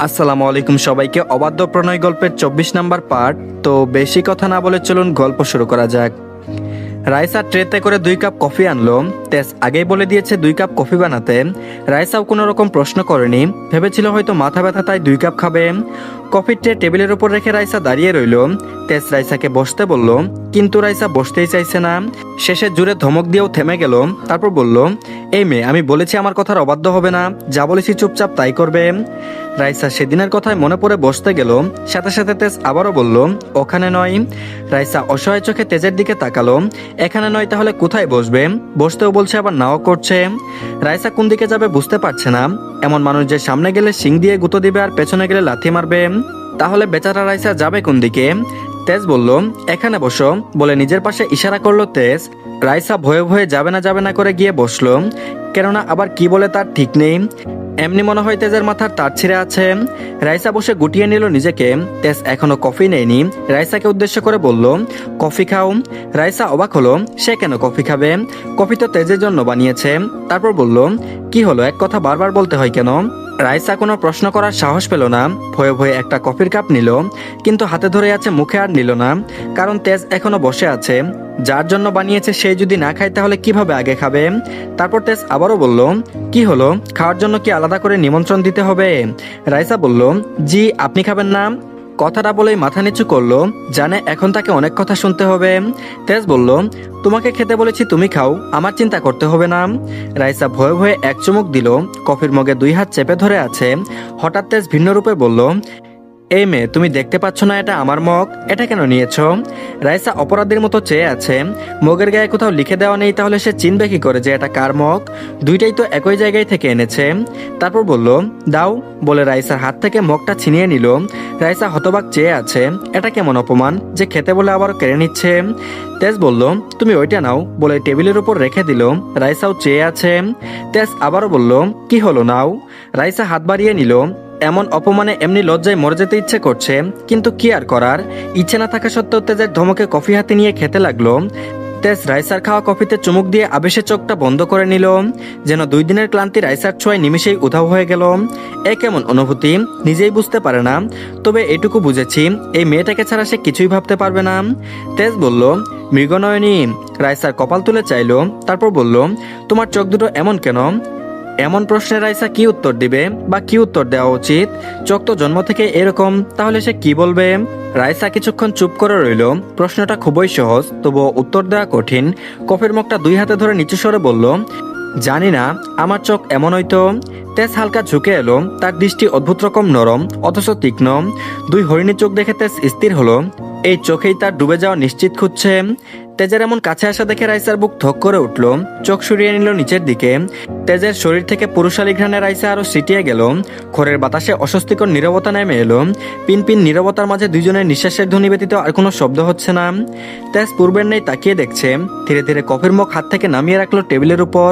আসসালামু আলাইকুম সবাইকে। অবাধ্য প্রণয় গল্পের 24 নাম্বার পার্ট। তো বেশি কথা না বলে চলুন গল্প শুরু করা যাক। রাইসা ট্রেতে করে 2 কাপ কফি আনলো। তেজ আগেই বলে দিয়েছে 2 কাপ কফি বানাতে। রাইসাও কোনো রকম প্রশ্ন করেনি, ভেবেছিল হয়তো মাথা ব্যথা তাই 2 কাপ খাবে। কফির ট্রে টেবিলের উপর রেখে রাইসা দাঁড়িয়ে রইল। তেজ রাইসাকে বসতে বলল, কিন্তু রাইসা বসতেই চাইছে না। শেষে জুড়ে ধমক দিয়েও থেমে গেল। তারপর বলল, এই মেয়ে, আমি বলেছি আমার কথার অবাধ্য হবে না, যা বলেছি চুপচাপ তাই করবে। রাইসা সেদিনের কথায় মনে পড়ে বসতে গেল। সাথে সাথে তেজ আবারও বলল, ওখানে নয়। রাইসা অসহায় চোখে তেজের দিকে তাকালো। এখানে নয় তাহলে কোথায় বসবে? বসতেও বলছে আবার নাও করছে। রাইসা কোন দিকে যাবে বুঝতে পারছে না। এমন মানুষ যে সামনে গেলে শিং দিয়ে গুঁতো দিবে আর পেছনে গেলে লাথি মারবে, তাহলে বেচারা রাইসা যাবে কোন দিকে? তেজ বলল, এখানে বসো বলে নিজের পাশে ইশারা করলো তেজ। রাইসা ভয়ে ভয়ে যাবে না করে গিয়ে বসলো, কেননা আবার কি বলে তার ঠিক নেই। এমনি মনে হয় তেজের মাথার তার ছিঁড়ে আছে। রাইসা বসে গুটিয়ে নিল নিজেকে। তেজ এখনো কফি নেয়নি। রাইসাকে উদ্দেশ্য করে বলল, কফি খাও। রাইসা অবাক হলো, সে কেন কফি খাবে? কফি তো তেজের জন্য বানিয়েছে। তারপর বলল, কি হলো, এক কথা বারবার বলতে হয় কেন? রাইসা কোনো প্রশ্ন করার সাহস পেল না। ভয়ে ভয়ে একটা কফির কাপ নিল, কিন্তু হাতে ধরে আছে, মুখে আর নিল না, কারণ তেজ এখনো বসে আছে। যার জন্য বানিয়েছে সেই যদি না খায় তাহলে কিভাবে আগে খাবে? তারপর তেজ আবারও বলল, কি হলো, খাওয়ার জন্য কি আলাদা করে নিমন্ত্রণ দিতে হবে? রাইসা বলল, জি, আপনি খাবেন না? কথাটা বলেই মাথা নিচু করলো, জানে এখন তাকে অনেক কথা শুনতে হবে। তেজ বলল, তোমাকে খেতে বলেছি, তুমি খাও, আমার চিন্তা করতে হবে না। রাইসা ভয়ে ভয়ে এক চুমুক দিল। কফির মগে 2 হাত চেপে ধরে আছে। হঠাৎ তেজ ভিন্ন রূপে বলল, এই মেয়ে, তুমি দেখতে পাচ্ছ না এটা আমার মগ? এটা কেন নিয়েছ? রাইসা অপরাধীর মতো চেয়ে আছে। মগের গায়ে কোথাও লিখে দেওয়া নেই, তাহলে সে চিনবে কি করে যে এটা কার মগ? দুইটাই তো একই জায়গায় থেকে এনেছে। তারপর বলল, দাও বলে রাইসার হাত থেকে মগটা ছিনিয়ে নিল। রাইসা হতবাক চেয়ে আছে। এটা কেমন অপমান যে খেতে বলে আবার কেড়ে নিচ্ছে। তেজ বলল, তুমি ওইটা নাও বলে টেবিলের উপর রেখে দিল। রাইসাও চেয়ে আছে। তেজ আবারও বলল, কি হলো, নাও। রাইসা হাত বাড়িয়ে নিল। এমন অপমানে এমনি লজ্জায় মরে যেতে ইচ্ছে করছে, কিন্তু কি আর করার। ইচ্ছে না থাকা সত্ত্বেও তেজের ধমকে কফি হাতে নিয়ে খেতে লাগলো। তেজ রাইসার খাওয়া কফিতে চুমুক দিয়ে আবেশে চোখটা বন্ধ করে নিল, যেন 2 দিনের ক্লান্তি রাইসার ছোঁয়ায় নিমিষেই উধাও হয়ে গেল। এ কেমন অনুভূতি নিজেই বুঝতে পারে না, তবে এটুকু বুঝেছি, এই মেয়েটাকে ছাড়া সে কিছুই ভাবতে পারবে না। তেজ বলল, মৃগনয়নী। রাইসার কপাল তুলে চাইল। তারপর বলল, তোমার চোখ দুটো এমন কেন? এমন প্রশ্নে রাইসা কি উত্তর দিবে বা কি উত্তর দেওয়া উচিত? চোখ তো জন্ম থেকে এরকম, তাহলে সে কি বলবে? রাইসা কিছুক্ষণ চুপ করে রইল। প্রশ্নটা খুবই সহজ, তবুও উত্তর দেওয়া কঠিন। কফির মগটা 2 হাতে ধরে নিচু স্বরে বলল, জানি না, আমার চোখ এমন হয়তো। তেজ হালকা ঝুঁকে এলো। তার দৃষ্টি অদ্ভুত রকম নরম অথচ তীক্ষ্ণ। 2 হরিণী চোখ দেখে তেজ স্থির হলো। এই চোখেই তার ডুবে যাওয়া নিশ্চিত খুঁজছে। তেজের এমন কাছে আসা দেখে রাইসার বুক ধক করে উঠল। চোখ সরিয়ে নিল নিচের দিকে। তেজের শরীর থেকে পুরুষালী ঘ্রাণে রাইসা আরো সিটিয়ে গেল। খোরের বাতাসে অস্বস্তিকর নীরবতা নেমে এলো। পিন নীরবতার মাঝে দুজনের নিঃশ্বাসের ধ্বনি ব্যতীত আর কোনো শব্দ হচ্ছে না। তেজ পূর্বের নেই তাকিয়ে দেখছে। ধীরে ধীরে কফির মগ হাত থেকে নামিয়ে রাখলো টেবিলের উপর।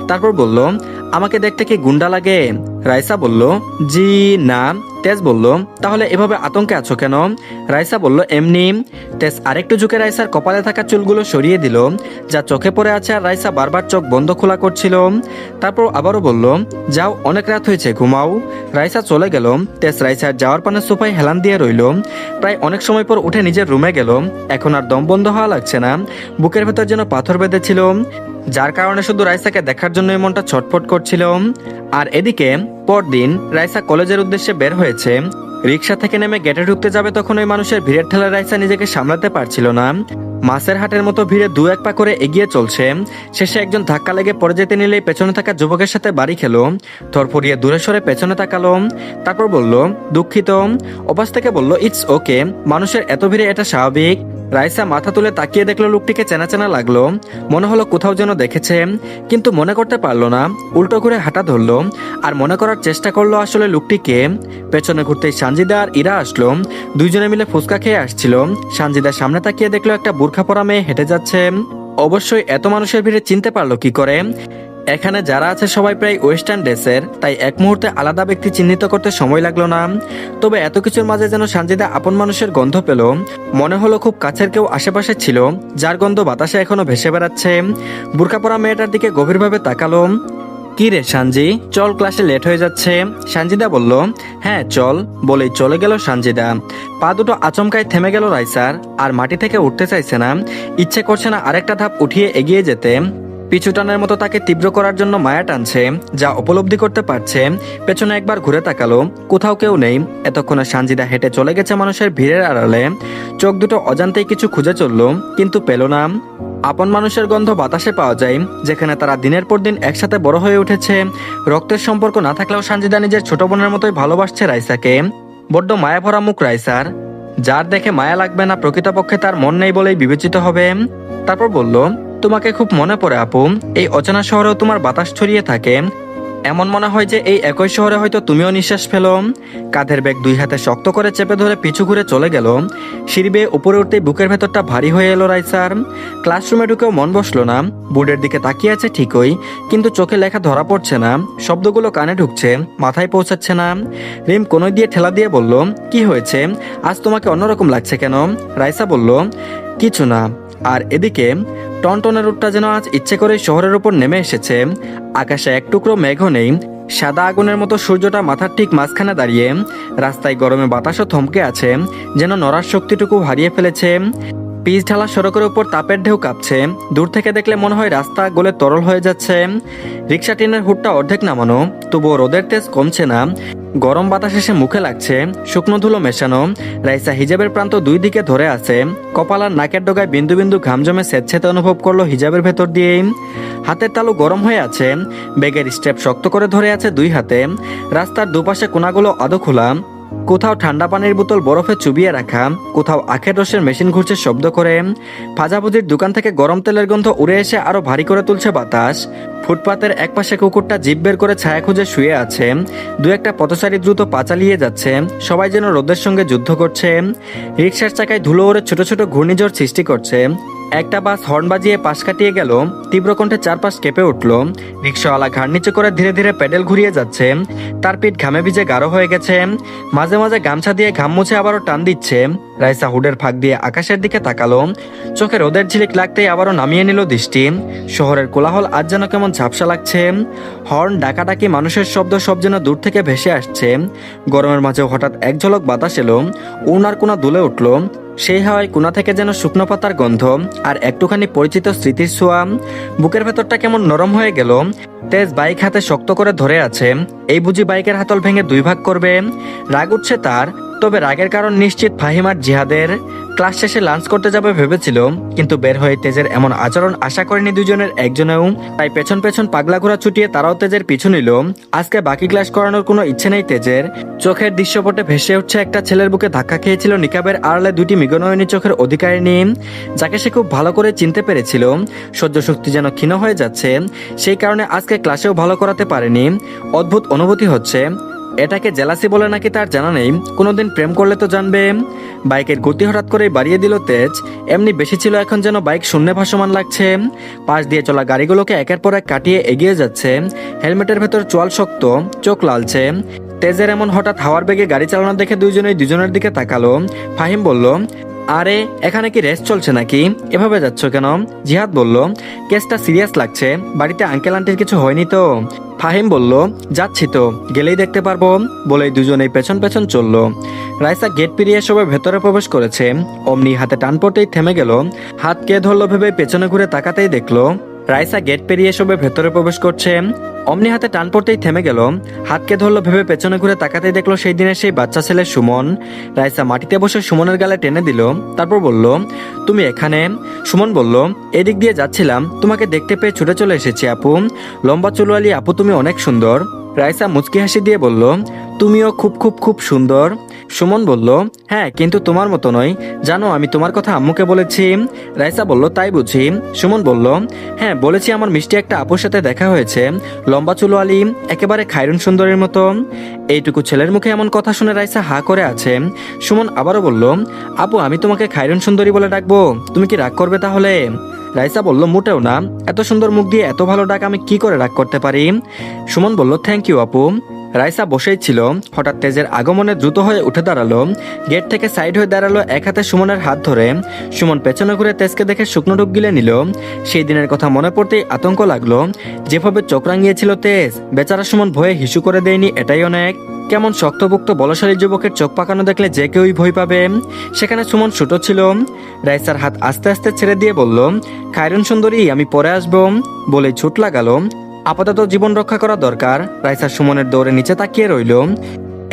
তারপর বলল, আমাকে দেখতে কি গুন্ডা লাগে? রাইসা বলল, জি না। তেজ বলল, তাহলে এভাবে আতঙ্কে আছো কেন? রাইসা বলল, এমনি। তেজ আরেকটু ঝুঁকে রাইসার কপালে থাকা চুলগুলো সরিয়ে দিল, যা চোখে পড়ে আছে, আর রাইসা বারবার চোখ বন্ধ খোলা করছিল। তারপর আবারও বলল, যাও, অনেক রাত হয়েছে, ঘুমাও। রাইসা চলে গেল। তেজ রাইসার যাওয়ার পানে সোফায় হেলান দিয়ে রইল। প্রায় অনেক সময় পর উঠে নিজের রুমে গেল। এখন আর দম বন্ধ হওয়া লাগছে না। বুকের ভেতর যেন পাথর বেঁধেছিল, যার কারণে শুধু রাইসাকে দেখার জন্য মনটা ছটফট করছিল। আর এদিকে পরদিন রাইসা কলেজের উদ্দেশ্যে বের হয়েছে। রিক্সা থেকে নেমে গেটে ঢুকতে যাবে, তখন ওই মানুষের ভিড়ের ঠেলায় রাইসা নিজেকে সামলাতে পারছিল না। মাছের হাটের মতো ভিড়ে 2-1 পা করে এগিয়ে চলছে। শেষে একজন ধাক্কা লেগে পড়ে যেতে নিলেই পেছনে থাকা যুবকের সাথে বাড়ি খেলো। থরফরিয়ে দূরে সরে পেছনে তাকালো। তারপর বলল, দুঃখিত। অপাস থেকে বলল, ইটস ওকে, মানুষের এত ভিড়ে এটা স্বাভাবিক। রাইসা মাথা তুলে তাকিয়ে দেখলো লোকটিকে চেনা চেনা লাগলো। মনে হলো কোথাও যেন দেখেছে, কিন্তু মনে করতে পারলো না। উল্টো ঘুরে হাঁটা ধরলো আর মনে করার চেষ্টা করলো আসলে লোকটিকে। পেছনে ঘুরতেই সানজিদা আর ইরা আসলো। দুইজনে মিলে ফুচকা খেয়ে আসছিল। সানজিদা সামনে তাকিয়ে দেখলো একটা বোরখা পরা মেয়ে হেঁটে যাচ্ছে। অবশ্যই এত মানুষের ভিড়ে চিনতে পারলো কি করে? এখানে যারা আছে সবাই প্রায় ওয়েস্টার্ন ড্রেসের, তাই এক মুহূর্তে আলাদা ব্যক্তি চিহ্নিত করতে সময় লাগলো না। তবে এত কিছুর মাঝে যেন সানজিদা আপন মানুষের গন্ধ পেল। মনে হলো খুব কাছের কেউ আশেপাশে ছিল, যার গন্ধ বাতাসে এখনো ভেসে বেড়াচ্ছে। বোরকা পরা মেয়েটার দিকে গভীরভাবে তাকালো। কি রে সানজি, চল ক্লাসে লেট হয়ে যাচ্ছে। সানজিদা বলল, হ্যাঁ চল। বলেই চলে গেল সানজিদা। পা দুটো আচমকায় থেমে গেল রাইসার, আর মাটি থেকে উঠতে চাইছে না, ইচ্ছে করছে না আরেকটা ধাপ উঠিয়ে এগিয়ে যেতে। পিছু টানের মতো তাকে তীব্র করার জন্য মায়া টানছে, যা উপলব্ধি করতে পারছে। পেছনে একবার ঘুরে তাকালো, কোথাও কেউ নেই। এতক্ষণে সানজিদা হেঁটে চলে গেছে মানুষের ভিড়ের আড়ালে। চোখ দুটো অজান্তেই কিছু খুঁজে চলল, কিন্তু পেল না। আপন মানুষের গন্ধ বাতাসে পাওয়া যায়, যেখানে তারা দিনের পর দিন একসাথে বড় হয়ে উঠেছে। রক্তের সম্পর্ক না থাকলেও সানজিদা নিজের ছোট বোনের মতোই ভালোবাসছে রাইসাকে। বড্ড মায়া ভরা মুখ রাইসার, যার দেখে মায়া লাগবে না প্রকৃতপক্ষে তার মন নেই বলেই বিবেচিত হবে। তারপর বলল, তোমাকে খুব মনে পড়ে আপু। এই অচেনা শহরেও তোমার বাতাস ছড়িয়ে থাকে। এমন মনে হয় যে এই একই শহরে হয়তো তুমিও নিঃশ্বাস ফেলো। কাঁধের ব্যাগ দুই হাতে শক্ত করে চেপে ধরে পিছু ঘুরে চলে গেল। সিঁড়ি বেয়ে উপরে উঠতেই বুকের ভেতরটা ভারী হয়ে এলো রাইসার। ক্লাসরুমে ঢুকেও মন বসলো না। বোর্ডের দিকে তাকিয়ে আছে ঠিকই, কিন্তু চোখে লেখা ধরা পড়ছে না। শব্দগুলো কানে ঢুকছে, মাথায় পৌঁছাচ্ছে না। রিম কোনোই দিয়ে ঠেলা দিয়ে বলল, কি হয়েছে, আজ তোমাকে অন্যরকম লাগছে কেন? রাইসা বলল, কিছু না। আর এদিকে টনটনের রোদটা যেন আজ ইচ্ছে করে শহরের উপর নেমে এসেছে। আকাশে এক টুকরো মেঘও নেই। সাদা আগুনের মতো সূর্যটা মাথার ঠিক মাঝখানে দাঁড়িয়ে। রাস্তায় গরমে বাতাসও থমকে আছে, যেন নড়ার শক্তিটুকু হারিয়ে ফেলেছে। পিচ ঢালা সড়কের উপর তাপের ঢেউ কাঁপছে। দূর থেকে দেখলে মনে হয় রাস্তা গলে তরল হয়ে যাচ্ছে। রিক্সা টিনের হুডটা অর্ধেক নামানো, তবুও রোদের তেজ কমছে না। গরম বাতাস এসে মুখে লাগছে, শুকনো ধুলো মেশানো। রাইসা হিজাবের প্রান্ত দুই দিকে ধরে আছে। কপাল আর নাকের ডগায় বিন্দু বিন্দু ঘাম জমে স্বেচ্ছেতে অনুভব করলো হিজাবের ভেতর দিয়েই। হাতের তালু গরম হয়ে আছে, ব্যাগের স্টেপ শক্ত করে ধরে আছে দুই হাতে। রাস্তার দুপাশে কোনাগুলো আদো খোলা। কোথাও ঠান্ডা পানির বোতল বরফে চুবিয়ে রাখা, কোথাও আখের রসের মেশিন ঘুরছে শব্দ করে। ভাজাভুজির দোকান থেকে গরম তেলের গন্ধ উড়ে এসে আরো ভারী করে তুলছে বাতাস। ফুটপাতের একপাশে কুকুরটা জিভ বের করে ছায়া খুঁজে শুয়ে আছে। দু একটা পথচারী দ্রুত পা চালিয়ে যাচ্ছে, সবাই যেন রোদের সঙ্গে যুদ্ধ করছে। রিক্সার চাকায় ধুলো ওড়ে ছোট ছোট ঘূর্ণিঝড় সৃষ্টি করছে। একটা বাস হর্ন বাজিয়ে পাশ কাটিয়ে গেল, তীব্র কণ্ঠে চারপাশ কেঁপে উঠল। রিক্সাওয়ালা ঘাড় নিচে করে ধীরে ধীরে প্যাডেল ঘুরিয়ে যাচ্ছে। তার পিঠ ঘামে ভিজে গাঢ় হয়ে গেছে। মাঝে মাঝে গামছা দিয়ে ঘাম মুছে আবারও টান দিচ্ছে। রাইসা হুডের ফাঁক দিয়ে আকাশের দিকে তাকালো। চোখে রোদের ঝিলিক লাগতেই আবারও নামিয়ে নিল দৃষ্টি। শহরের কোলাহল আজ যেন কেমন ঝাপসা লাগছে। হর্ন, ডাকাডাকি, মানুষের শব্দ সব যেন দূর থেকে ভেসে আসছে। গরমের মাঝেও হঠাৎ এক ঝলক বাতাস এলো, উনার কোনা দুলে উঠল। সেই হাওয়ায় কোনা থেকে যেন শুকনো পাতার গন্ধ, আর একটুখানি পরিচিত স্মৃতির ছোঁয়া। বুকের ভেতরটা কেমন নরম হয়ে গেল। তেজ বাইক হাতে শক্ত করে ধরে আছে। এই বুঝি বাইকের হাতল ভেঙে দুই ভাগ করবে। রাগ উঠছে তার, তবে রাগের কারণ নিশ্চিত ফাহিম আর জিহাদের। ক্লাস শেষে লাঞ্চ করতে যাবে ভেবেছিল, কিন্তু বের হয়ে তেজের এমন আচরণ আশা করেনি দুজনের একজনেও। তাই পেছন পেছন পাগলা ঘোরা ছুটিয়ে তারাও তেজের পিছু নিল। আজকে বাকি ক্লাস করানোর কোনো ইচ্ছে নেই তেজের। চোখের দৃশ্যপটে ভেসে উঠছে একটা ছেলের বুকে ধাক্কা খেয়েছিল নিকাবের আড়ালে দুটি মৃগনয়নী চোখের অধিকারিণী, যাকে সে খুব ভালো করে চিনতে পেরেছিল। সহ্য শক্তি যেন ক্ষীণ হয়ে যাচ্ছে, সেই কারণে আজকে ক্লাসেও ভালো করাতে পারেনি। অদ্ভুত অনুভূতি হচ্ছে। এটাকে জেলাসি বলে নাকি তার জানা নেই, কোনোদিন প্রেম করলে তো জানবে। বাইকের গতি হঠাৎ করে বাড়িয়ে দিল তেজ। এমনি বেশি ছিল, এখন যেন বাইক শূন্যে ভাসমান লাগছে। পাশ দিয়ে চলা গাড়িগুলোকে একের পর এক কাটিয়ে এগিয়ে যাচ্ছে। হেলমেটের ভেতর চোয়াল শক্ত, চোখ লালছে। তেজের এমন হঠাৎ হাওয়ার বেগে গাড়ি চালানো দেখে দুইজনেই দুজনের দিকে তাকালো। ফাহিম বলল, আরে এখানে কি রেস চলছে নাকি, এভাবে যাচ্ছ কেন? জিহাদ বলল, কেসটা সিরিয়াস লাগছে, বাড়িতে আঙ্কেল আন্টির কিছু হয়নি তো? ফাহিম বলল, যাচ্ছি তো, গেলেই দেখতে পারবো। বলেই দুজনেই পেছন পেছন চলল। রাইসা গেট পেরিয়ে সবে ভেতরে প্রবেশ করেছে, অমনি হাতে টান পড়তেই থেমে গেল। হাত কে ধরলো ভেবে পেছনে ঘুরে তাকাতেই দেখলো রাইসা গেট পেরিয়ে সবে ভেতরে প্রবেশ করছে। অমনি হাতে টান পড়তেই থেমে গেল। হাতকে ধরলো ভেবে পেছনে ঘুরে তাকাতেই দেখলো সেই দিনের সেই বাচ্চা ছেলে সুমন। রাইসা মাটিতে বসে সুমনের গালে টেনে দিল, তারপর বলল, তুমি এখানে? সুমন বলল, এদিক দিয়ে যাচ্ছিলাম, তোমাকে দেখতে পেয়ে ছুটে চলে এসেছি আপু। লম্বা চুলওয়ালি আপু, তুমি অনেক সুন্দর। রাইসা মুচকি হাসি দিয়ে বলল, তুমিও খুব খুব খুব সুন্দর। সুমন বলল, হ্যাঁ, কিন্তু তোমার মতো নয়, জানো আমি তোমার কথা আম্মুকে বলেছি। রাইসা বলল, তাই বুঝি? সুমন বলল, হ্যাঁ বলেছি, আমার মিষ্টি একটা আপুর সাথে দেখা হয়েছে, লম্বা চুলওয়ালি, একেবারে খায়রুন সুন্দরের মতো। এইটুকু ছেলের মুখে এমন কথা শুনে রাইসা হা করে আছে। সুমন আবারও বলল, আপু আমি তোমাকে খায়রুন সুন্দরী বলে ডাকবো, তুমি কি রাগ করবে তাহলে? রাইসা বলল, মোটেও না, এত সুন্দর মুখ দিয়ে এত ভালো ডাক আমি কি করে রাগ করতে পারি? সুমন বলল, থ্যাংক ইউ আপু। রাইসা বসেই ছিল, হঠাৎ তেজের আগমনে দ্রুত হয়ে উঠে দাঁড়ালো। গেট থেকে সাইড হয়ে দাঁড়ালো, এক হাতে সুমনের হাত ধরে। সুমন পেছনে ঘুরে তেজকে দেখে শুকনো ঢুক গিলে নিল। সেই দিনের কথা মনে পড়তেই আতঙ্ক লাগলো। যেভাবে চোখ রাঙিয়েছিল তেজ, বেচারা সুমন ভয়ে হিসু করে দেয়নি এটাই অনেক। কেমন শক্তভুক্ত বলশালী যুবকের চোখ পাকানো দেখলে যে কেউই ভয় পাবে। সেখানে সুমন ছোট ছিল। রাইসার হাত আস্তে আস্তে ছেড়ে দিয়ে বলল, খায়রুন সুন্দরী, আমি পরে আসবো বলে ছুট লাগালো। আপাতত জীবন রক্ষা করা দরকার। রাইসা সুমনের দৌড়ে নিচে তাকিয়ে রইল।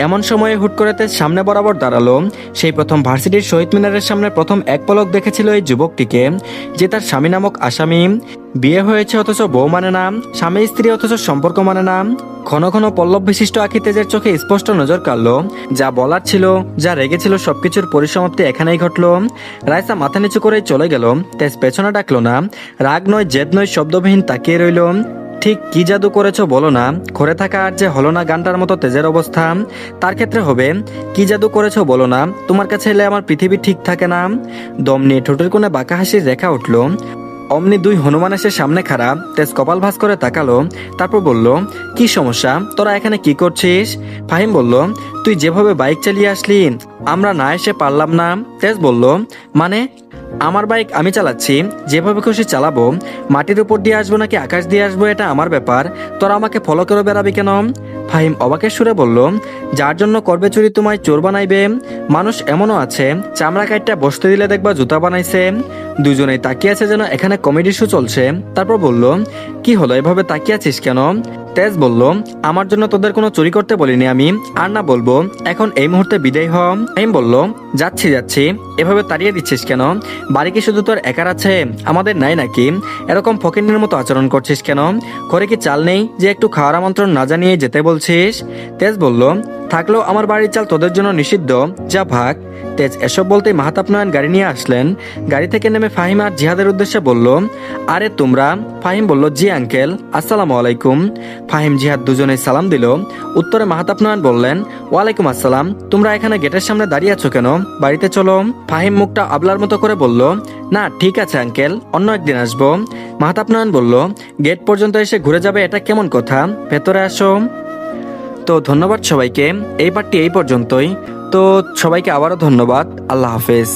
এমন সময়ে হুট করে তেজ সামনে বরাবর দাঁড়ালো। সেই প্রথম ভার্সিটির শহীদ মিনারের সামনে প্রথম এক পলক দেখেছিল এই যুবকটিকে, যে তার স্বামী নামক আসামি। বিয়ে হয়েছে অথচ বউ মানে না, স্বামী স্ত্রী অথচ সম্পর্ক মানে না। ঘন ঘন পল্লব বিশিষ্ট আঁখি তেজের চোখে স্পষ্ট নজর কাড়ল। যা বলার ছিল, যা রেগেছিল, সবকিছুর পরিসমাপ্তি এখানেই ঘটল। রাইসা মাথা নিচু করেই চলে গেল। তেজ পেছনে ডাকলো না, রাগ নয়, জেদ নয়, শব্দবিহীন তাকিয়ে রইল। ঠিক কি জাদু করেছো বলো না, ঘরে থাকা আর যে হলো না গানটার মতো তেজের অবস্থা। তার ক্ষেত্রে হবে, কি জাদু করেছো বলো না, তোমার কাছে এলে আমার পৃথিবী ঠিক থাকে না। দম নিয়ে ঠোঁটের কোণে বাঁকা হাসির রেখা উঠল। অমনি দুই হনুমান এসে সামনে খাড়া। তেজ কপাল ভাঁজ করে তাকালো, তারপর বলল, কি সমস্যা, তোরা এখানে কি করছিস? ফাহিম বলল, তুই যেভাবে বাইক চালিয়ে আসলি, আমরা না এসে পারলাম না। তেজ বলল, মানে? আমার বাইক আমি চালাচ্ছি, যেভাবে খুশি চালাবো। মাটির উপর দিয়ে আসবো নাকি আকাশ দিয়ে আসবো এটা আমার ব্যাপার, তোরা আমাকে ফলো করে বেড়াবি কেন? ফাহিম অবাকের সুরে বলল, যার জন্য করবে চুরি তোমায় চোর বানাইবে। মানুষ এমনও আছে, চামড়া কাটটা বসতে দিলে দেখবা জুতা বানাইছে। দুজনেই তাকিয়ে আছে যেন এখানে কমেডি শো চলছে। তারপর বলল, কি হলো, এভাবে তাকিয়ে আছিস কেন? তেজ বলল, আমার জন্য তোদের কোনো চুরি করতে বলিনি আমি, আর না বলবো। এখন এই মুহূর্তে বিদায় হ। ফাহিম বলল, যাচ্ছি যাচ্ছি, এভাবে তাড়িয়ে দিচ্ছিস কেন? বাড়ি কি শুধু তোর একার আছে, আমাদের নাই নাকি? এরকম ফকিন্নির মতো আচরণ করছিস কেন? ঘরে কি চাল নেই যে একটু খাওয়ার আমন্ত্রণ না জানিয়ে যেতে বলছিস? তেজ বলল, থাকলেও আমার বাড়ির চাল তোদের জন্য নিষিদ্ধ, যা ভাগ। তেজ এসব বলতেই মাহাতাব নয়ন গাড়ি নিয়ে আসলেন। গাড়ি থেকে নেমে ফাহিম আর জিহাদের উদ্দেশ্যে বলল, আরে তোমরা? ফাহিম বলল, জি আঙ্কেল, আসসালামু আলাইকুম। ফাহিম জিহাদ দুজনেই সালাম দিল। উত্তরে মাহাতাব নয়ন বললেন, ওয়ালাইকুম আসসালাম। তোমরা এখানে গেটের সামনে দাঁড়িয়ে আছো কেন? বাড়িতে চলো। ফাহিম মুখটা আবলার মতো করে বলল, না ঠিক আছে আঙ্কেল, অন্য একদিন আসবো। মাহাতাব নয়ন বলল, গেট পর্যন্ত এসে ঘুরে যাবে এটা কেমন কথা, ভেতরে আসো। তো ধন্যবাদ সবাইকে, এই পার্টটি এই পর্যন্তই। তো সবাইকে আবারও ধন্যবাদ, আল্লাহ হাফেজ।